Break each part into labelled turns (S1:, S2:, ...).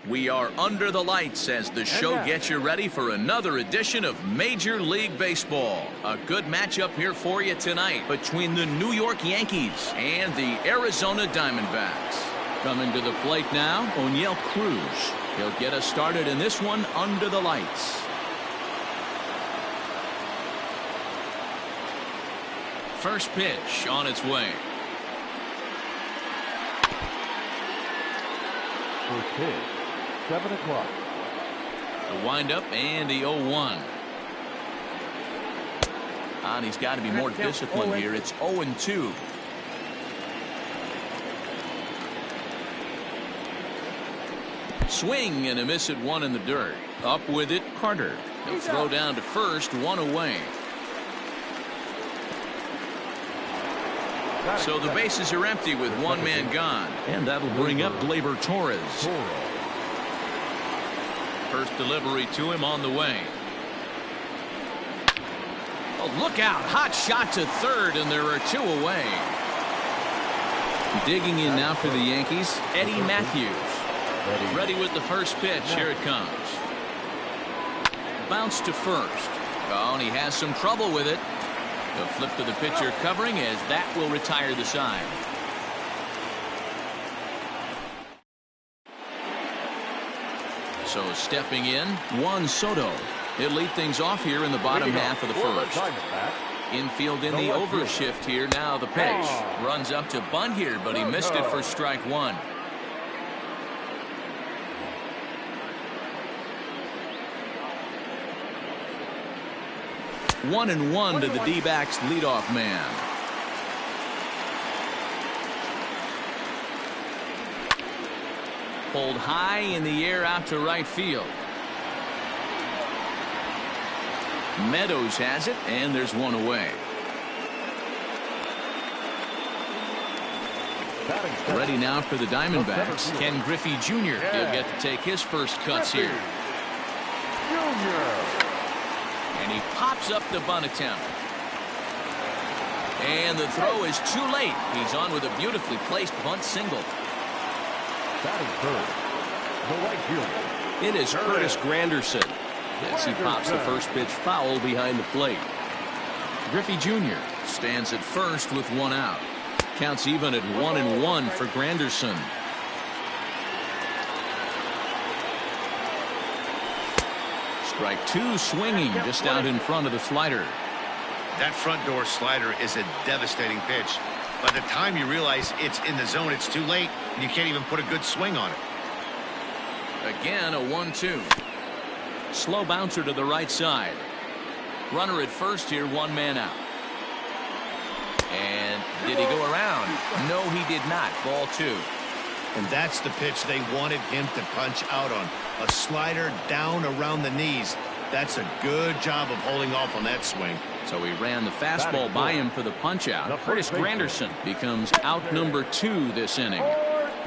S1: We are under the lights as the show gets you ready for another edition of Major League Baseball. A good matchup here for you tonight between the New York Yankees and the Arizona Diamondbacks. Coming to the plate now, O'Neill Cruz. He'll get us started in this one under the lights. First pitch on its way.
S2: First pitch, 7 o'clock.
S1: The windup and the 0-1. And he's got to be more disciplined here. It's 0-2. Swing and a miss at one in the dirt. Up with it, Carter. He'll throw down to first, one away. So the bases are empty with one man gone. And that'll bring up Gleyber Torres. First delivery to him on the way. Oh, look out. Hot shot to third, and there are two away. Digging in now for the Yankees, Eddie Matthews. Ready with the first pitch. Here it comes. Bounce to first. Oh, and he has some trouble with it. The flip to the pitcher covering as that will retire the side. So stepping in, Juan Soto. He'll lead things off here in the bottom half of the first. Infield in the overshift here. Now the pitch. Runs up to bunt here, but he missed it for strike one. One and one to the D-backs leadoff man. Pulled high in the air out to right field. Meadows has it, and there's one away. Ready now for the Diamondbacks. Ken Griffey Jr. He'll get to take his first cuts here. And he pops up the bunt attempt. And the throw is too late. He's on with a beautifully placed bunt single. It is Curtis Granderson as he pops the first pitch foul behind the plate. Griffey Jr. stands at first with one out. Counts even at 1-1 for Granderson. Strike two, swinging just out in front of the slider.
S3: That front door slider is a devastating pitch. By the time you realize it's in the zone, it's too late, and you can't even put a good swing on it.
S1: Again, a 1-2. Slow bouncer to the right side. Runner at first here, one man out. And did he go around? No, he did not. Ball two.
S3: And that's the pitch they wanted him to punch out on. A slider down around the knees. That's a good job of holding off on that swing.
S1: So he ran the fastball by him for the punch out. Curtis Granderson becomes out number 2 this inning.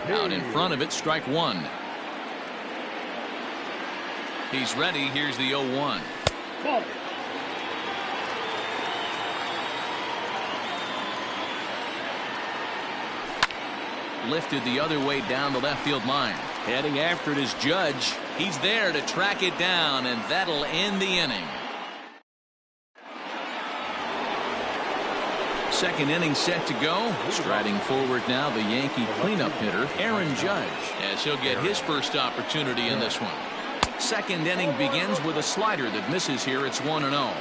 S1: Out in front of it, strike one. He's ready. Here's the 0-1. Lifted the other way down the left field line. Heading after it is Judge. He's there to track it down, and that'll end the inning. Second inning set to go. Striding forward now, the Yankee cleanup hitter, Aaron Judge, as he'll get his first opportunity in this one. Second inning begins with a slider that misses here. It's 1-0.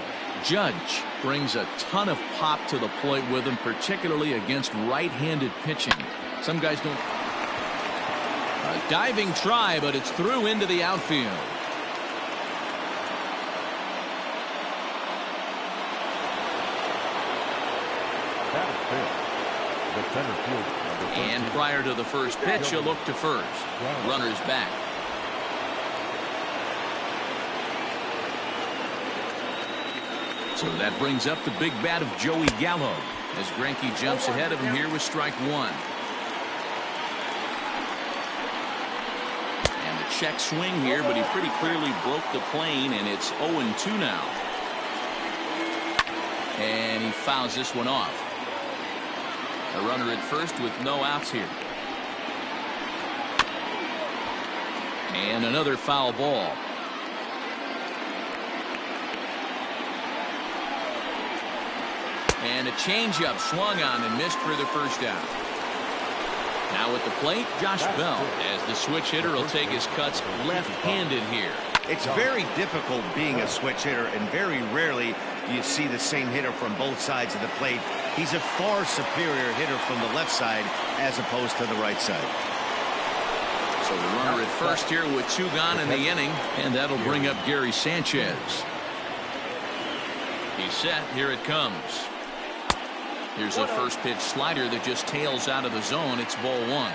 S1: Judge brings a ton of pop to the plate with him, particularly against right-handed pitching. Some guys don't. A diving try, but it's through into the outfield. And prior to the first pitch, he'll look to first. Runner's back. So that brings up the big bat of Joey Gallo as Greinke jumps ahead of him here with strike one. And the check swing here, but he pretty clearly broke the plane, and it's 0-2 now. And he fouls this one off. A runner at first with no outs here. And another foul ball. And a changeup swung on and missed for the first out. Now at the plate, Josh Bell, as the switch hitter will take his cuts left-handed here.
S3: It's very difficult being a switch hitter, and very rarely do you see the same hitter from both sides of the plate. He's a far superior hitter from the left side as opposed to the right side.
S1: So the runner at first here with 2 gone in the inning, and that'll bring up Gary Sanchez. He's set. Here it comes. Here's a first pitch slider that just tails out of the zone. It's ball 1.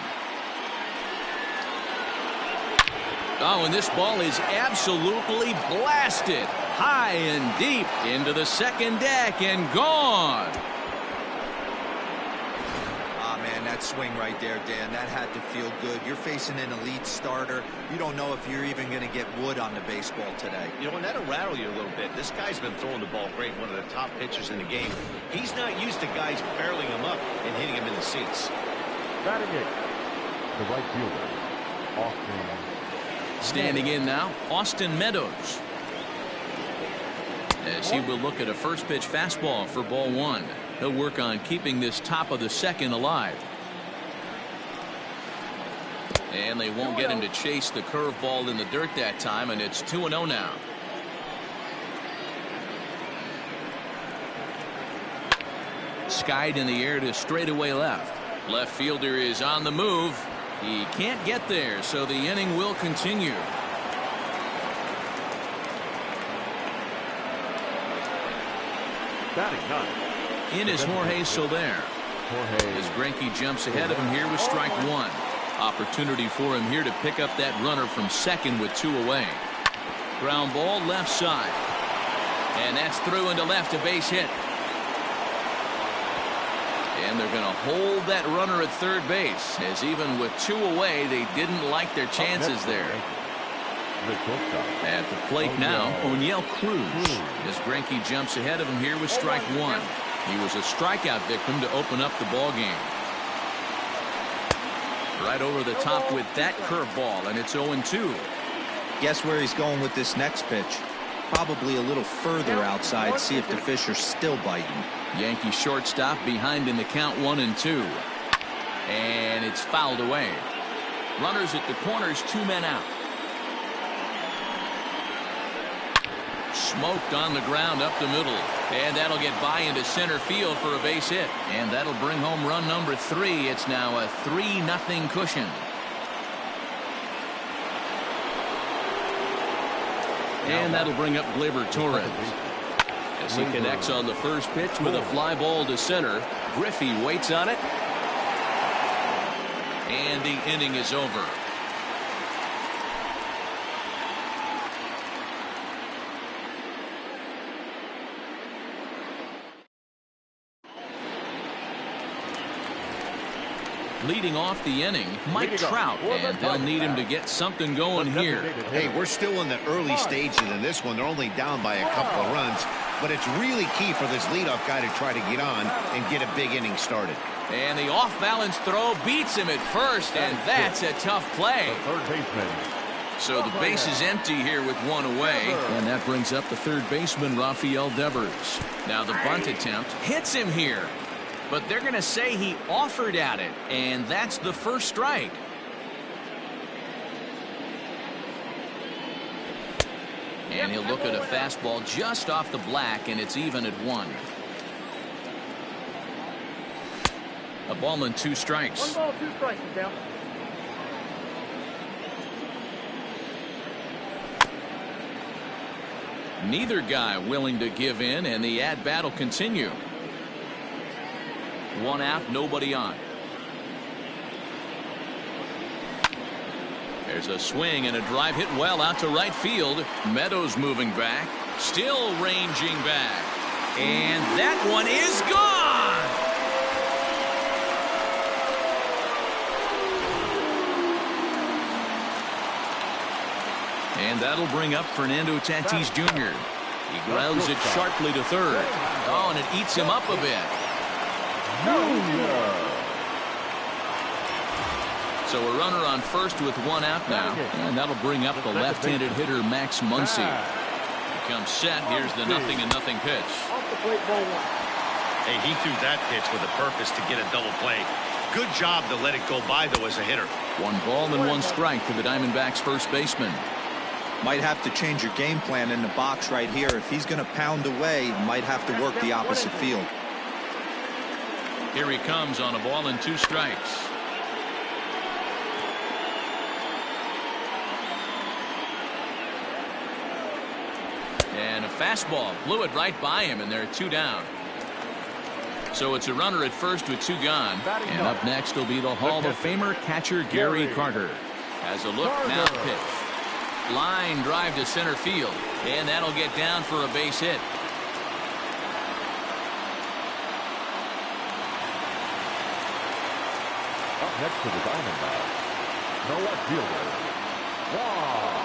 S1: Oh, and this ball is absolutely blasted high and deep into the second deck and gone.
S4: Ah, man, that swing right there, Dan, that had to feel good. You're facing an elite starter. You don't know if you're even going to get wood on the baseball today.
S3: You know, and that'll rattle you a little bit. This guy's been throwing the ball great, one of the top pitchers in the game. He's not used to guys barreling him up and hitting him in the seats.
S2: Batting it, the right fielder, Austin.
S1: Standing in now, Austin Meadows. As he will look at a first pitch fastball for ball 1. He'll work on keeping this top of the second alive. And they won't get him to chase the curveball in the dirt that time, and it's 2-0 now. Skied in the air to straightaway left. Left fielder is on the move. He can't get there, so the inning will continue.
S2: Batting 9.
S1: In is Jorge Soler. As Greinke jumps ahead of him here with strike 1. Opportunity for him here to pick up that runner from second with 2 away. Ground ball left side. And that's through into left, a base hit. And they're going to hold that runner at third base, as even with 2 away, they didn't like their chances there. At the plate now, O'Neill Cruz, as Greinke jumps ahead of him here with strike 1. He was a strikeout victim to open up the ball game. Right over the top with that curveball, and it's 0-2.
S4: Guess where he's going with this next pitch? Probably a little further outside, see if the fish are still biting.
S1: Yankee shortstop behind in the count 1-2. And it's fouled away. Runners at the corners, 2 men out. Smoked on the ground up the middle. And that'll get by into center field for a base hit. And that'll bring home run number 3. It's now a 3-0 cushion. And that'll bring up Gleyber Torres. As he connects on the first pitch with a fly ball to center. Griffey waits on it. And the inning is over. Leading off the inning, Mike Trout, and they'll need him to get something going here.
S3: Hey, we're still in the early stages in this one. They're only down by a couple of runs, but it's really key for this leadoff guy to try to get on and get a big inning started.
S1: And the off-balance throw beats him at first, and that's a tough play.
S2: Third baseman.
S1: So the base is empty here with 1 away, and that brings up the third baseman, Rafael Devers. Now the bunt attempt hits him here. But they're going to say he offered at it, and that's the first strike. And he'll look at a fastball just off the black, and it's even at 1. A ball and 2 strikes.
S5: 1 ball, 2 strikes, down.
S1: Neither guy willing to give in, and the at-bat will continue. 1 out, nobody on. There's a swing and a drive hit well out to right field. Meadows moving back, still ranging back. And that one is gone. And that'll bring up Fernando Tatis Jr. He grounds it sharply to third. Oh, and it eats him up a bit. So a runner on first with one out now, and that'll bring up the left-handed hitter Max Muncy. He comes set. Here's the 0-0 pitch.
S3: Hey, he threw that pitch with a purpose to get a double play. Good job to let it go by, though, as a hitter.
S1: 1 ball and 1 strike to the Diamondbacks first baseman.
S4: Might have to change your game plan in the box right here. If he's going to pound away, might have to work the opposite field.
S1: Here he comes on a ball and 2 strikes. And a fastball blew it right by him, and there are 2 down. So it's a runner at first with 2 gone. And up next will be the Hall of Famer catcher Gary Carter. Has a look, now pitch. Line drive to center field, and that'll get down for a base hit.
S2: Up next to the Diamondbacks, the left fielder, Juan.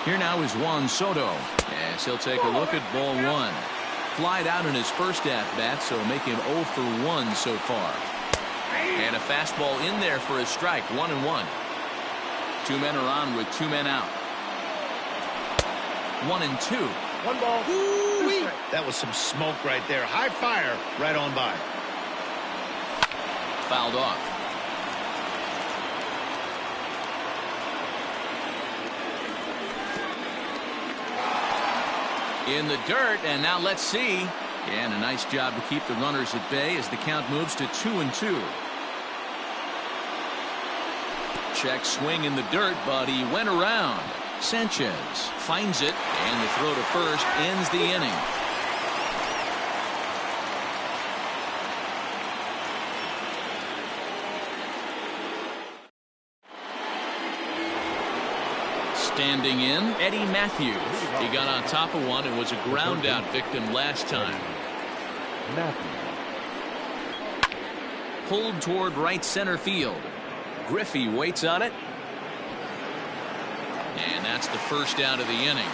S1: Here now is Juan Soto, as he'll take a look at ball 1. Flied out in his first at-bat, so making 0 for 1 so far. And a fastball in there for a strike, 1-1. 2 men are on with 2 men out. 1-2.
S3: 1 ball. Ooh-wee. That was some smoke right there. High fire right on by.
S1: Fouled off. In the dirt, and now let's see. And a nice job to keep the runners at bay as the count moves to 2-2. Check swing in the dirt, but he went around. Sanchez finds it, and the throw to first ends the inning. Standing in, Eddie Matthews. He got on top of one and was a ground out victim last time. Pulled toward right center field. Griffey waits on it. And that's the first out of the inning.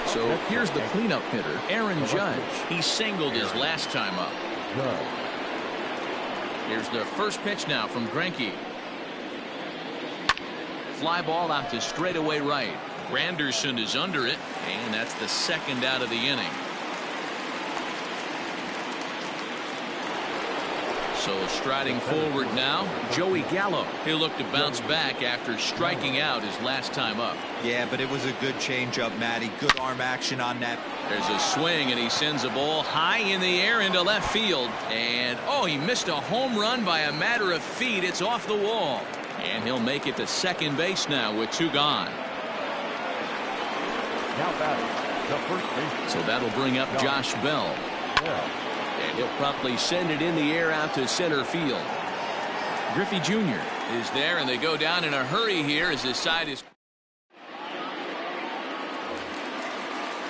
S1: So here's the cleanup hitter, Aaron Judge. He singled his last time up. Here's the first pitch now from Greinke. Fly ball out to straightaway right. Granderson is under it, and that's the second out of the inning. So striding forward now, Joey Gallo. He'll look to bounce back after striking out his last time up.
S4: Yeah, but it was a good changeup, Matty. Good arm action on that.
S1: There's a swing, and he sends a ball high in the air into left field. And, oh, he missed a home run by a matter of feet. It's off the wall. And he'll make it to second base now with 2 gone.
S2: Now batting, the first baseman.
S1: So that'll bring up Josh Bell. And he'll promptly send it in the air out to center field. Griffey Jr. is there, and they go down in a hurry here as his side is.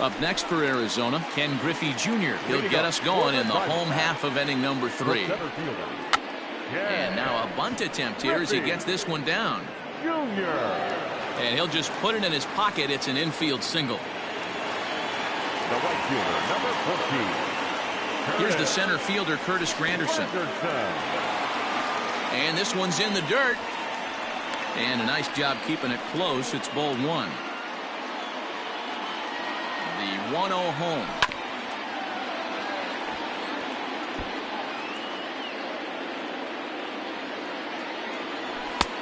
S1: Up next for Arizona, Ken Griffey Jr. He'll get us going in the home half of inning number 3. And now a bunt attempt here as he gets this one down. And he'll just put it in his pocket. It's an infield single.
S2: The right fielder, number 15.
S1: Here's the center fielder, Curtis Granderson. And this one's in the dirt. And a nice job keeping it close. It's ball 1. The 1-0 home.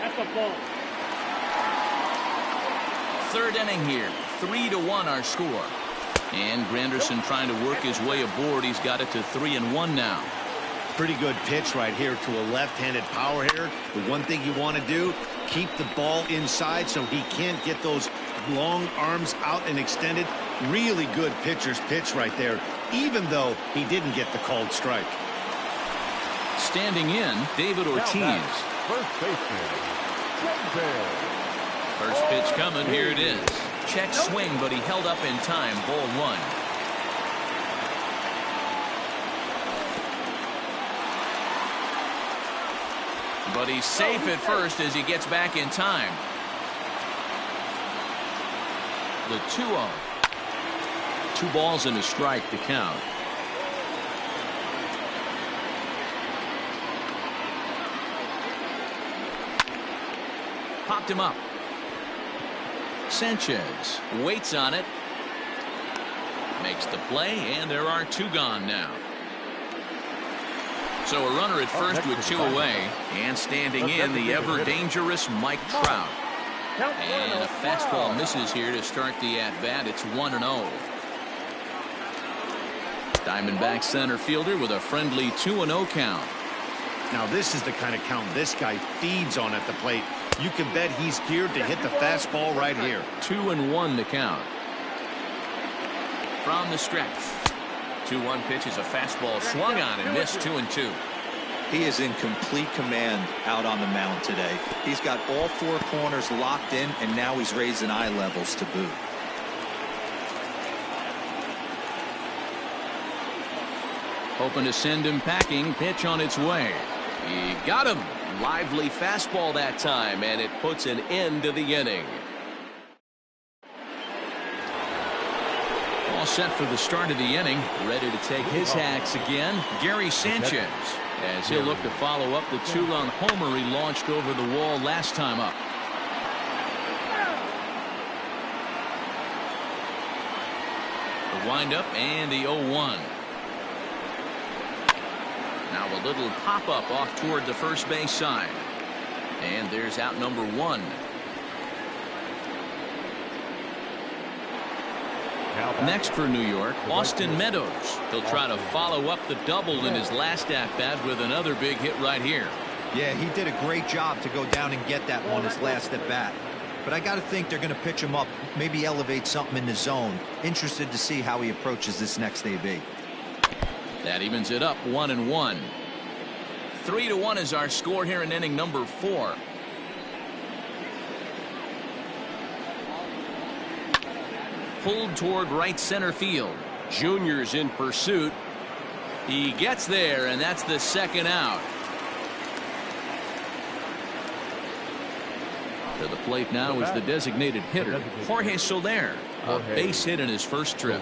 S5: That's a ball.
S1: Third inning here. 3-1 our score. And Granderson trying to work his way aboard. He's got it to 3-1 now.
S3: Pretty good pitch right here to a left-handed power hitter. The one thing you want to do, keep the ball inside so he can't get those long arms out and extended. Really good pitcher's pitch right there, even though he didn't get the called strike.
S1: Standing in, David Ortiz.
S2: First baseman,
S1: First pitch coming. Here it is. Check swing, but he held up in time. Ball 1. But he's safe at first as he gets back in time. The 2-0. 2 balls and a strike to count. Popped him up. Sanchez waits on it. Makes the play, and there are 2 gone now. So a runner at first with 2 away, and standing in the ever-dangerous Mike Trout. And a fastball misses here to start the at-bat. It's 1-0. Diamondback center fielder with a friendly 2-0 count.
S3: Now this is the kind of count this guy feeds on at the plate. You can bet he's geared to hit the fastball right here.
S1: 2-1 to count. From the stretch. 2-1 pitch is a fastball swung on and missed. 2-2.
S4: He is in complete command out on the mound today. He's got all 4 corners locked in, and now he's raising eye levels to boot.
S1: Hoping to send him packing. Pitch on its way. He got him. Lively fastball that time, and it puts an end to the inning. All set for the start of the inning. Ready to take his hacks again. Gary Sanchez, as he'll look to follow up the 2-run homer he launched over the wall last time up. The windup and the 0-1. Now a little pop-up off toward the first base side. And there's out number 1. Next for New York, Austin Meadows. He'll try to follow up the double in his last at-bat with another big hit right here.
S4: Yeah, he did a great job to go down and get that one his last at-bat. But I got to think they're going to pitch him up, maybe elevate something in the zone. Interested to see how he approaches this next AB.
S1: That evens it up 1-1. 3-1 is our score here in inning number 4. Pulled toward right center field. Junior's in pursuit. He gets there, and that's the second out. To the plate now is the designated hitter, Jorge Soler. A base hit in his first trip.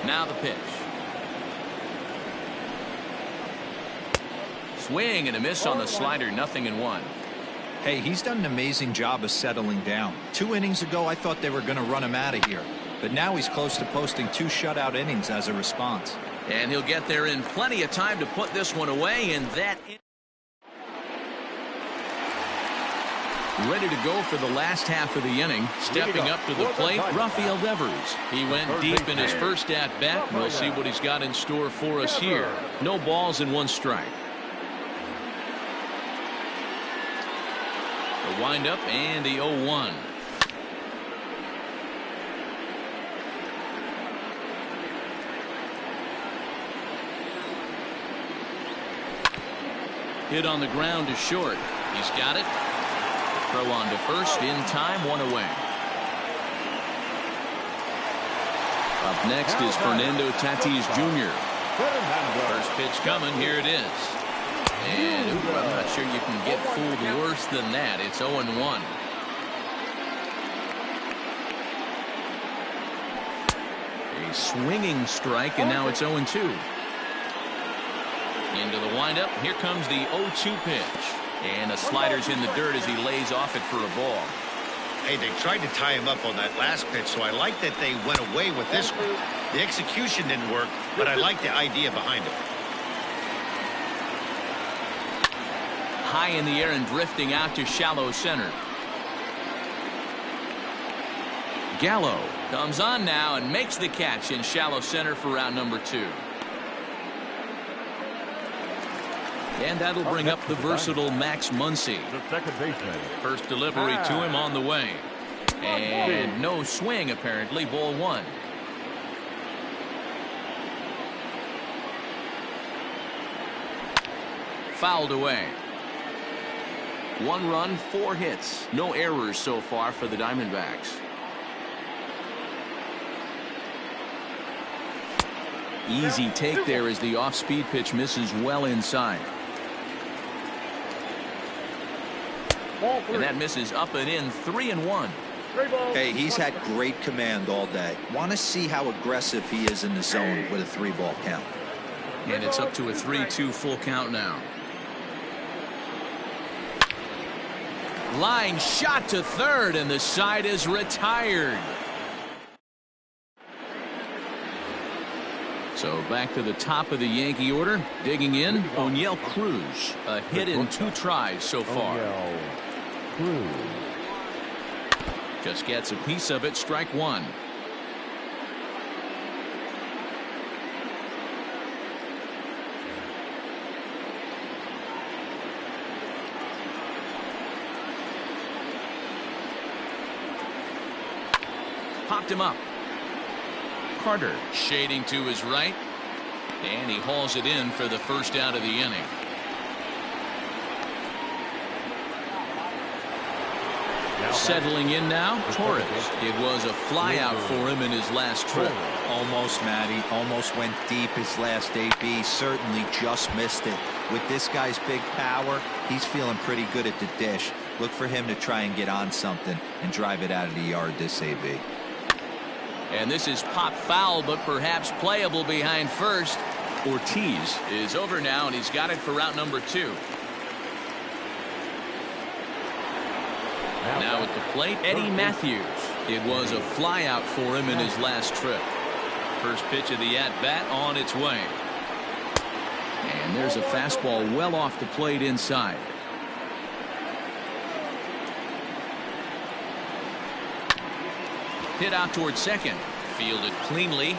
S1: Now the pitch. Swing and a miss on the slider. 0-1.
S4: Hey, he's done an amazing job of settling down. 2 innings ago, I thought they were going to run him out of here. But now he's close to posting 2 shutout innings as a response.
S1: And he'll get there in plenty of time to put this one away. And that ready to go for the last half of the inning. Stepping up to the plate, Rafael Devers. He went deep in his first at-bat. We'll see what he's got in store for us here. No balls and 1 strike. The windup and the 0-1. Hit on the ground to short. He's got it. Throw on to first in time. 1 away. Up next is Fernando Tatis Jr. First pitch coming. Here it is. And I'm not sure you can get fooled worse than that. It's 0-1. A swinging strike, and now it's 0-2. Into the windup. Here comes the 0-2 pitch. And the slider's in the dirt as he lays off it for a ball.
S3: Hey, they tried to tie him up on that last pitch, so I like that they went away with this one. The execution didn't work, but I like the idea behind it.
S1: High in the air and drifting out to shallow center. Gallo comes on now and makes the catch in shallow center for round number 2. And that'll bring up the versatile Max Muncy.
S2: The second baseman.
S1: First delivery to him on the way. And no swing apparently. Ball 1. Fouled away. 1 run, 4 hits. No errors so far for the Diamondbacks. Easy take there as the off-speed pitch misses well inside. And that misses up and in. 3-1.
S4: Hey, he's had great command all day. Want to see how aggressive he is in the zone with a 3-ball count.
S1: And it's up to a 3-2 full count now. Line shot to third, and the side is retired. So back to the top of the Yankee order. Digging in, O'Neill Cruz. A hit in 2 tries so far. Just gets a piece of it. Strike 1. Popped him up. Carter shading to his right, and he hauls it in for the first out of the inning. Settling in now, Torres. It was a fly out for him in his last trip.
S4: Almost, Matty. Almost went deep his last AB. Certainly just missed it. With this guy's big power, he's feeling pretty good at the dish. Look for him to try and get on something and drive it out of the yard this AB.
S1: And this is pop foul, but perhaps playable behind first. Ortiz is over now, and he's got it for route number 2. Now at the plate, Eddie Matthews. It was a fly out for him in his last trip. First pitch of the at-bat on its way. And there's a fastball well off the plate inside. Hit out towards second. Fielded cleanly.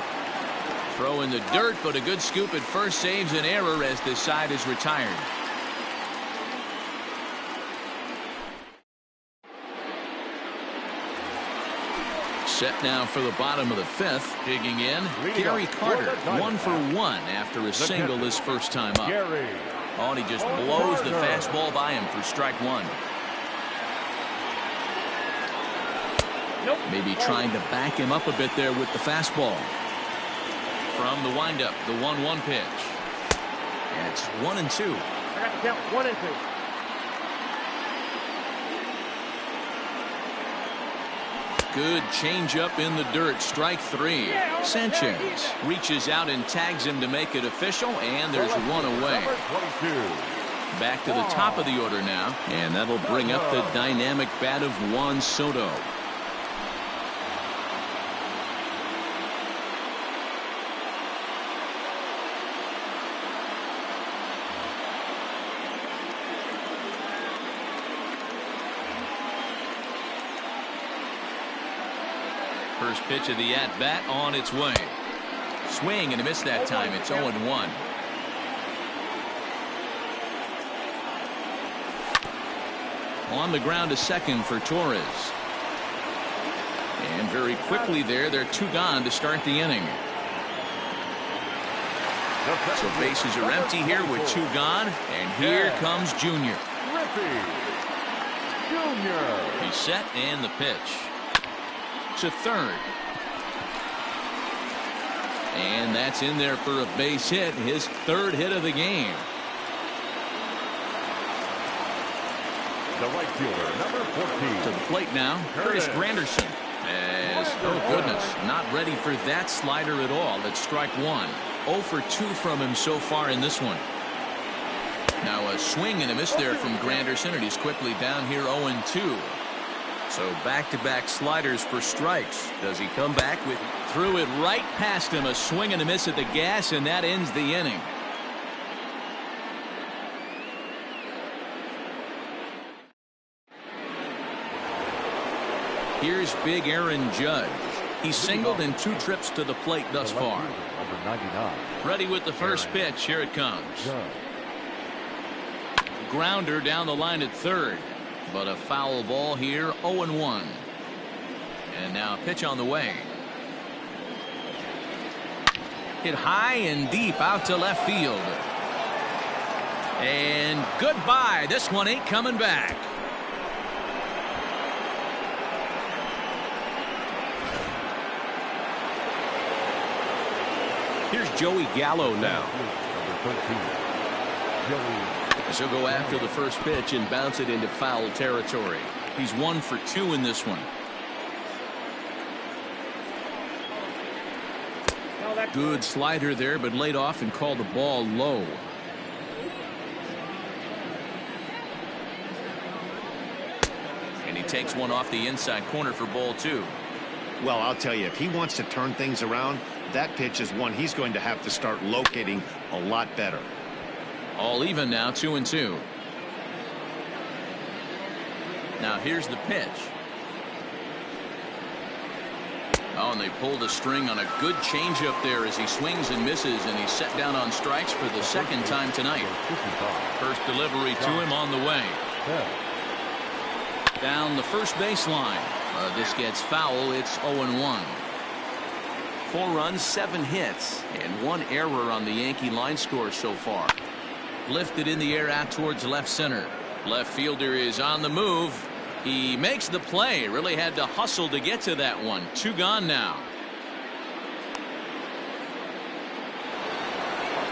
S1: Throw in the dirt, but a good scoop at first saves an error as this side is retired. Set now for the bottom of the 5th. Digging in, Gary Carter. 1 for 1 after a single his first time up. Oh, and he just blows the fastball by him for strike 1. Maybe trying to back him up a bit there with the fastball. From the windup, the 1-1 pitch. And it's 1-2.
S5: I got the count 1-2.
S1: Good changeup in the dirt. Strike 3. Sanchez reaches out and tags him to make it official, and there's 1 away. Back to the top of the order now, and that'll bring up the dynamic bat of Juan Soto. First pitch of the at-bat on its way. Swing and a miss that time. It's 0-1. On the ground to second for Torres. And very quickly there, they're 2 gone to start the inning. So bases are empty here with 2 gone. And here comes Junior. He's set and the pitch. To third. And that's in there for a base hit, his 3rd hit of the game.
S2: The right fielder, number 14.
S1: To the plate now, Curtis Granderson. As, oh goodness, not ready for that slider at all. It's strike 1. 0 for 2 from him so far in this one. Now a swing and a miss there from Granderson, and he's quickly down here 0-2. So back-to-back sliders for strikes. Does he come back with? Threw it right past him. A swing and a miss at the gas, and that ends the inning. Here's big Aaron Judge. He's singled in 2 trips to the plate thus far.
S2: Number 99.
S1: Ready with the first pitch. Here it comes. Grounder down the line at third. But a foul ball here, 0-1. And now a pitch on the way. Hit high and deep out to left field. And goodbye. This one ain't coming back. Here's Joey Gallo now.
S2: Number 13. Joey.
S1: He'll go after the first pitch and bounce it into foul territory. He's 1 for 2 in this one. Good slider there, but laid off and called the ball low. And he takes one off the inside corner for ball 2.
S3: Well, I'll tell you, if he wants to turn things around, that pitch is one he's going to have to start locating a lot better.
S1: All even now, 2-2. Now here's the pitch. Oh, and they pulled a string on a good changeup there as he swings and misses, and he's set down on strikes for the second time tonight. First delivery to him on the way. Down the first baseline. This gets foul. It's 0-1. 4 runs, 7 hits, and 1 error on the Yankee line score so far. Lifted in the air out towards left center. Left fielder is on the move. He makes the play. Really had to hustle to get to that one. 2 gone now.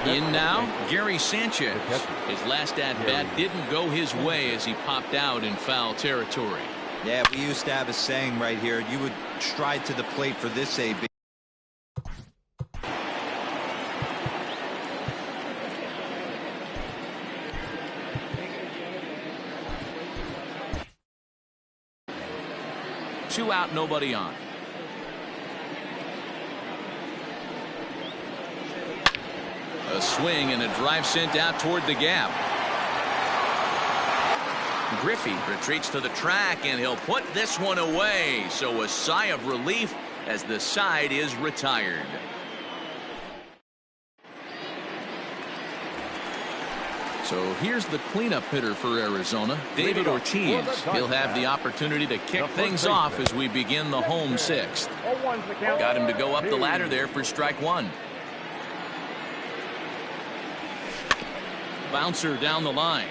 S1: In now, Gary Sanchez. His last at-bat didn't go his way as he popped out in foul territory.
S4: Yeah, we used to have a saying right here. You would stride to the plate for this AB.
S1: Two out, nobody on. A swing and a drive sent out toward the gap. Griffey retreats to the track, and he'll put this one away. So a sigh of relief as the side is retired. So here's the cleanup hitter for Arizona, David Ortiz. He'll have the opportunity to kick things off as we begin the home 6th. Got him to go up the ladder there for strike 1. Bouncer down the line.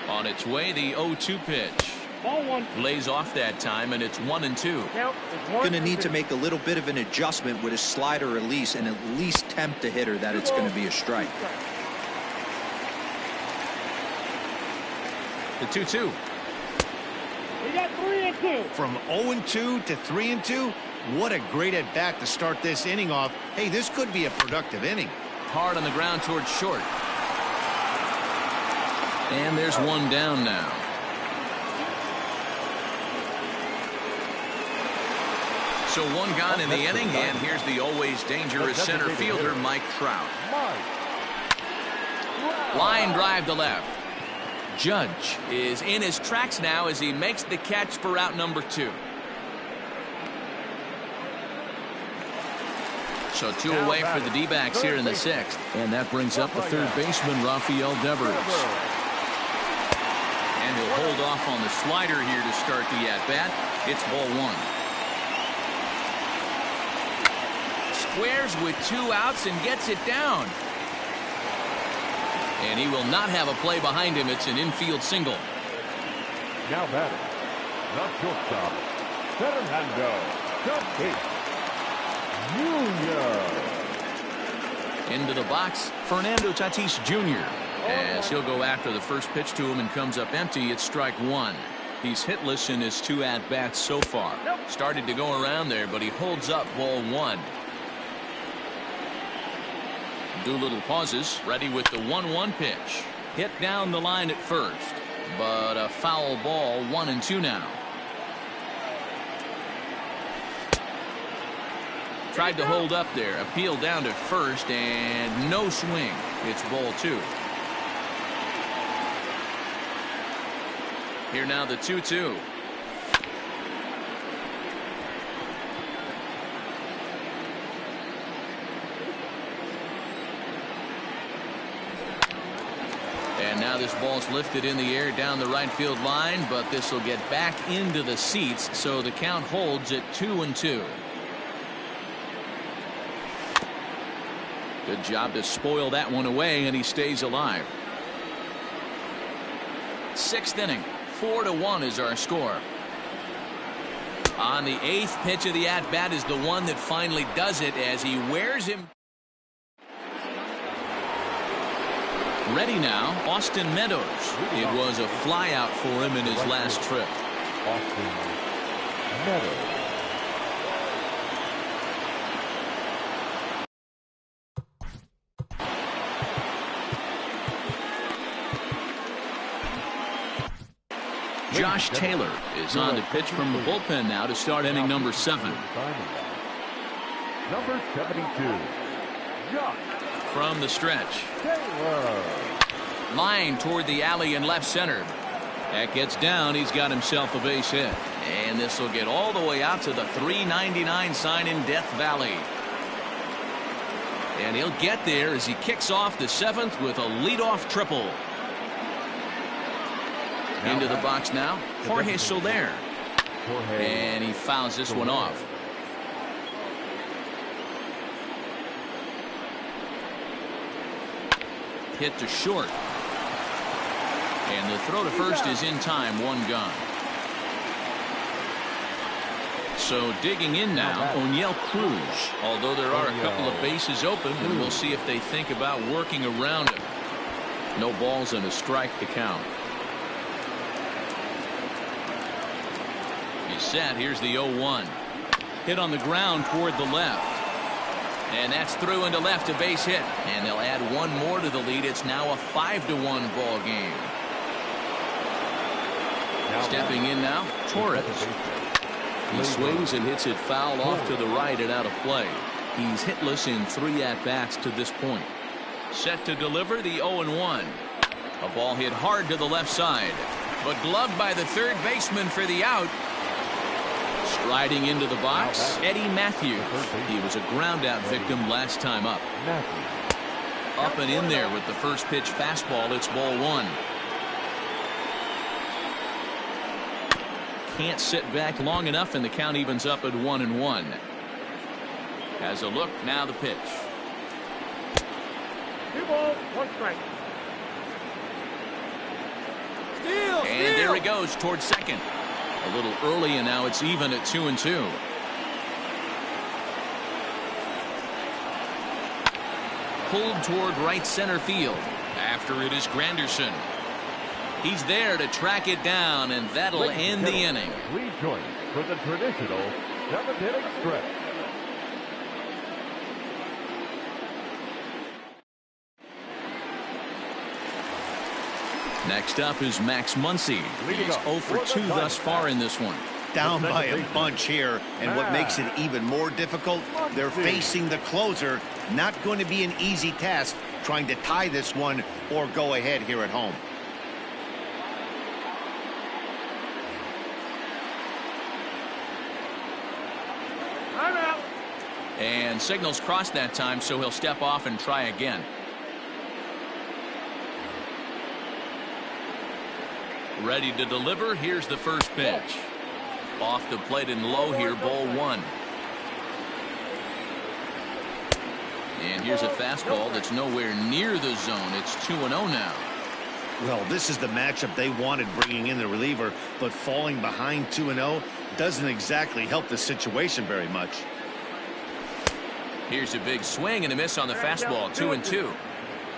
S1: On its way, the 0-2 pitch. Lays off that time, and it's 1-2.
S4: Going to need to make a little bit of an adjustment with his slider release and at least tempt the hitter that it's going to be a strike.
S1: The 2-2.
S5: We got 3-2.
S3: From 0-2 to 3-2, what a great at bat to start this inning off. Hey, this could be a productive inning.
S1: Hard on the ground towards short. And there's one down now. So 1 gone in the inning, and here's the always dangerous center fielder, Mike Trout. Line drive to left. Judge is in his tracks now as he makes the catch for out number 2. So 2 away for the D-backs here in the 6th. And that brings up the third baseman, Rafael Devers. And he'll hold off on the slider here to start the at-bat. It's ball 1. Squares with 2 outs and gets it down. And he will not have a play behind him. It's an infield single.
S2: Now batting, the shortstop, Fernando Tatis Jr.
S1: Into the box, Fernando Tatis Jr. As he'll go after the first pitch to him and comes up empty. It's strike 1. He's hitless in his 2 at-bats so far. Started to go around there, but he holds up ball 1. Doolittle pauses, ready with the 1-1 pitch. Hit down the line at first, but a foul ball. 1-2 now. Tried to hold up there, appeal down to first, and no swing. It's ball 2. Here now the 2-2. And now this ball's lifted in the air down the right field line, but this will get back into the seats, so the count holds at 2-2. Good job to spoil that one away, and he stays alive. 6th inning, 4-1 is our score. On the 8th pitch of the at-bat is the one that finally does it as he wears him. Ready now, Austin Meadows. It was a flyout for him in his last trip.
S2: Austin Meadows.
S1: Josh Taylor is on to pitch from the bullpen now to start inning number 7.
S2: Number 72, Josh
S1: From the stretch.
S2: Taylor.
S1: Line toward the alley in left center. That gets down. He's got himself a base hit. And this will get all the way out to the 399 sign in Death Valley. And he'll get there as he kicks off the 7th with a leadoff triple. Into the box now, Jorge Soler. And he fouls this one off. Hit to short. And the throw to first is in time, 1 gone. So digging in now, O'Neill Cruz. Although there are a couple of bases open, and we'll see if they think about working around him. No balls and a strike to count. He's set. Here's the 0-1. Hit on the ground toward the left. And that's through into left, a base hit. And they'll add 1 more to the lead. It's now a 5-1 ball game. Stepping in now, Torres. He swings and hits it foul off to the right and out of play. He's hitless in 3 at-bats to this point. Set to deliver the 0-1. A ball hit hard to the left side, but gloved by the third baseman for the out. Striding into the box, Eddie Matthews. He was a ground-out victim last time up. Up and in there with the first pitch fastball. It's ball 1. Can't sit back long enough, and the count evens up at 1-1. Has a look, now the pitch.
S5: 2 balls, 1 strike.
S1: And there he goes towards second. A little early, and now it's even at 2-2. Pulled toward right center field. After it is Granderson. He's there to track it down, and that'll end the inning.
S2: Rejoin for the traditional 7th-inning stretch.
S1: Next up is Max Muncy. He's 0 for 2 thus far in this one.
S3: Down by a bunch here, and what makes it even more difficult, they're facing the closer. Not going to be an easy task trying to tie this one or go ahead here at home.
S1: And signals crossed that time, so he'll step off and try again. Ready to deliver. Here's the first pitch. Off the plate and low here, ball 1. And here's a fastball that's nowhere near the zone. It's 2-0 now.
S3: Well, this is the matchup they wanted, bringing in the reliever, but falling behind 2-0 doesn't exactly help the situation very much.
S1: Here's a big swing and a miss on the fastball, 2-2.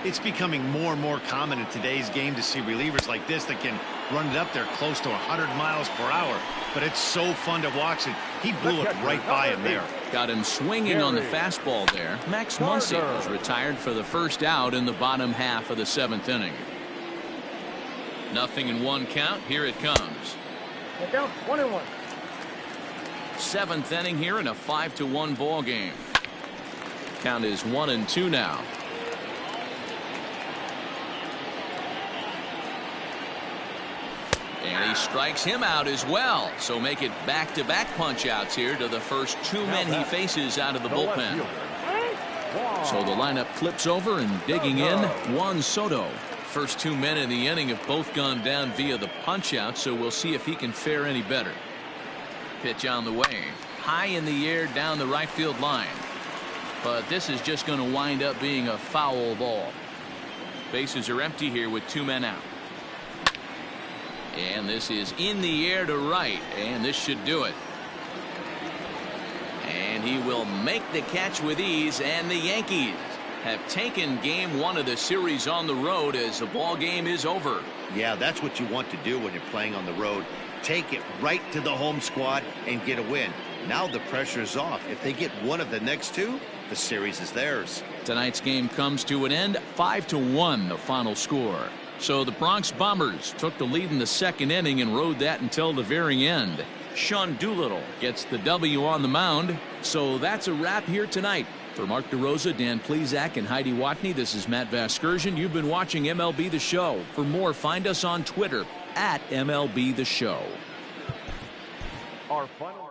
S3: It's becoming more and more common in today's game to see relievers like this that can run it up there close to 100 miles per hour. But it's so fun to watch it. He blew it right by him there.
S1: Got him swinging on the fastball there. Max Muncy was retired for the first out in the bottom half of the 7th inning. 0-1 count. Here it comes.
S5: Count 1-1.
S1: 7th inning here in a 5-1 ball game. Count is 1-2 now. And he strikes him out as well. So make it back-to-back punch-outs here to the first 2 men he faces out of the bullpen. So the lineup flips over, and digging in, Juan Soto. First 2 men in the inning have both gone down via the punch-out, so we'll see if he can fare any better. Pitch on the way. High in the air down the right field line. But this is just going to wind up being a foul ball. Bases are empty here with 2 men out. And this is in the air to right, and this should do it. And he will make the catch with ease, and the Yankees have taken game 1 of the series on the road as the ball game is over.
S3: Yeah, that's what you want to do when you're playing on the road. Take it right to the home squad and get a win. Now the pressure's off. If they get one of the next 2, the series is theirs.
S1: Tonight's game comes to an end, 5-1 the final score. So the Bronx Bombers took the lead in the second inning and rode that until the very end. Sean Doolittle gets the W on the mound. So that's a wrap here tonight. For Mark DeRosa, Dan Plesac, and Heidi Watney, this is Matt Vasgersian. You've been watching MLB The Show. For more, find us on Twitter @MLB The Show.
S5: Our final.